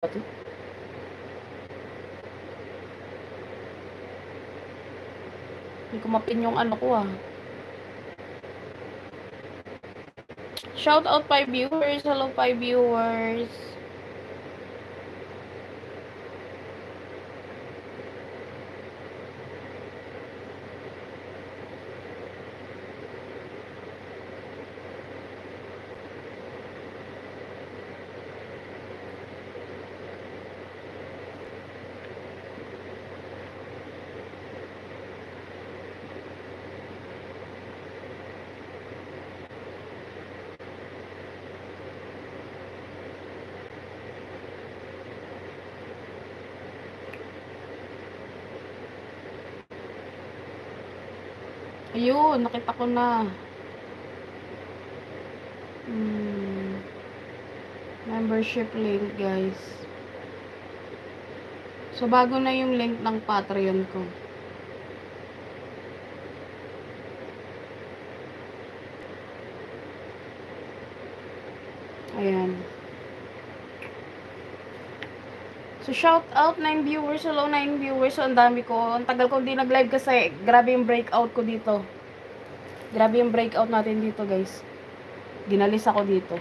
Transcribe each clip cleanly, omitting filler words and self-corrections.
Hindi ko mapin yung ano ko ah. Shout out 5 viewers. Hello 5 viewers. Ayun, nakita ko na. Membership link, guys. So, bago na yung link ng Patreon ko. Ayan. So, shout out 9 viewers. Hello 9 viewers. So, ang dami ko. Ang tagal ko hindi nag-live kasi grabe yung breakout ko dito. Grabe yung breakout natin dito, guys. Ginalis ako dito.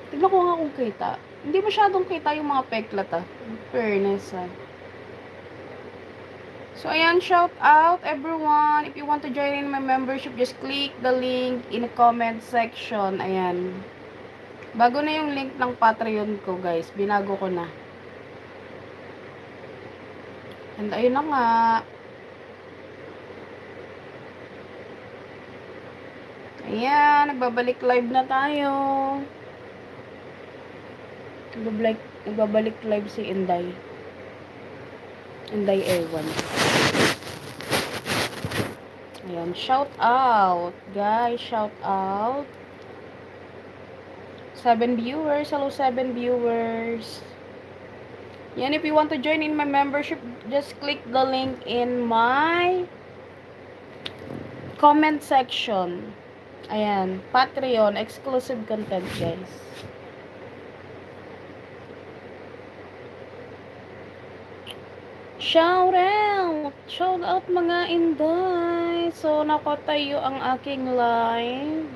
Tignan ko nga kung kita. Hindi masyadong kita yung mga peklat ah. Fairness ah. So, ayan, shout out everyone. If you want to join in my membership, just click the link in the comment section. Ayan. Bago na yung link ng Patreon ko, guys. Binago ko na. And ayun na nga. Ayan, nagbabalik live na tayo. Nagbabalik live si Inday. Inday Ewan. Ayan, shout out. Guys, shout out. 7 viewers. Hello, 7 viewers. Yan, if you want to join in my membership, just click the link in my comment section. Ayan, Patreon, exclusive content, guys. Shout out mga Inday. So, nakatayo ang aking live.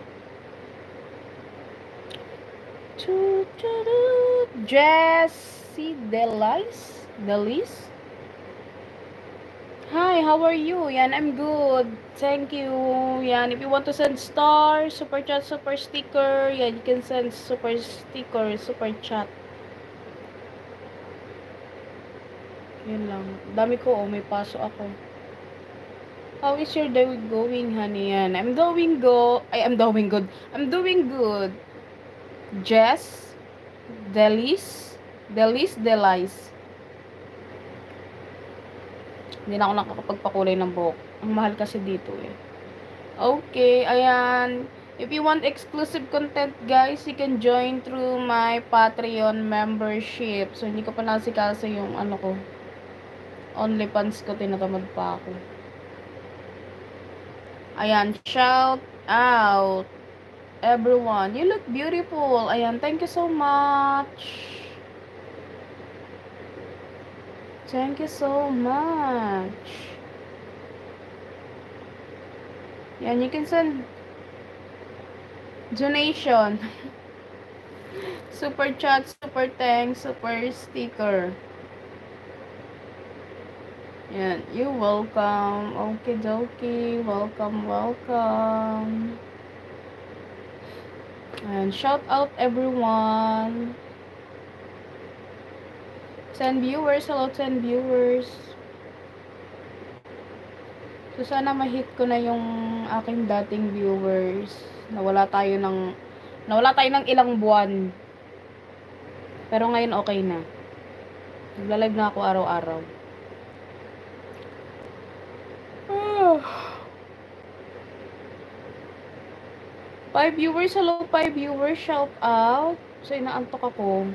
Jessie Delis. Hi, how are you? Yan, I'm good. Thank you. Yan, if you want to send stars, super chat, super sticker, yan, you can send super sticker, super chat. Yun lang. Dami ko, oh, may paso ako. How is your day going, honey? Yan, I'm doing good. I'm doing good. Jess Delis. Hindi na ako nakakapagpakulay ng buhok. Ang mahal kasi dito eh. Okay, ayan. If you want exclusive content, guys, you can join through my Patreon membership. So, hindi ko pa nasikasa yung ano ko. OnlyFans ko, tinatamad pa ako. Ayan, shout out everyone. You look beautiful. Ayan, thank you so much. Thank you so much. Yan, you can send donation. Super chat, super thanks, super sticker. Yan, you welcome. Okay, dokie. Welcome. And shout out everyone. 10 viewers. Hello, 10 viewers. So, sana ma-hit ko na yung aking dating viewers. Nawala tayo ng ilang buwan. Pero ngayon okay na. Nagla-live na ako araw-araw. 5 viewers. Hello, 5 viewers. Shout out. So, inaantok ako.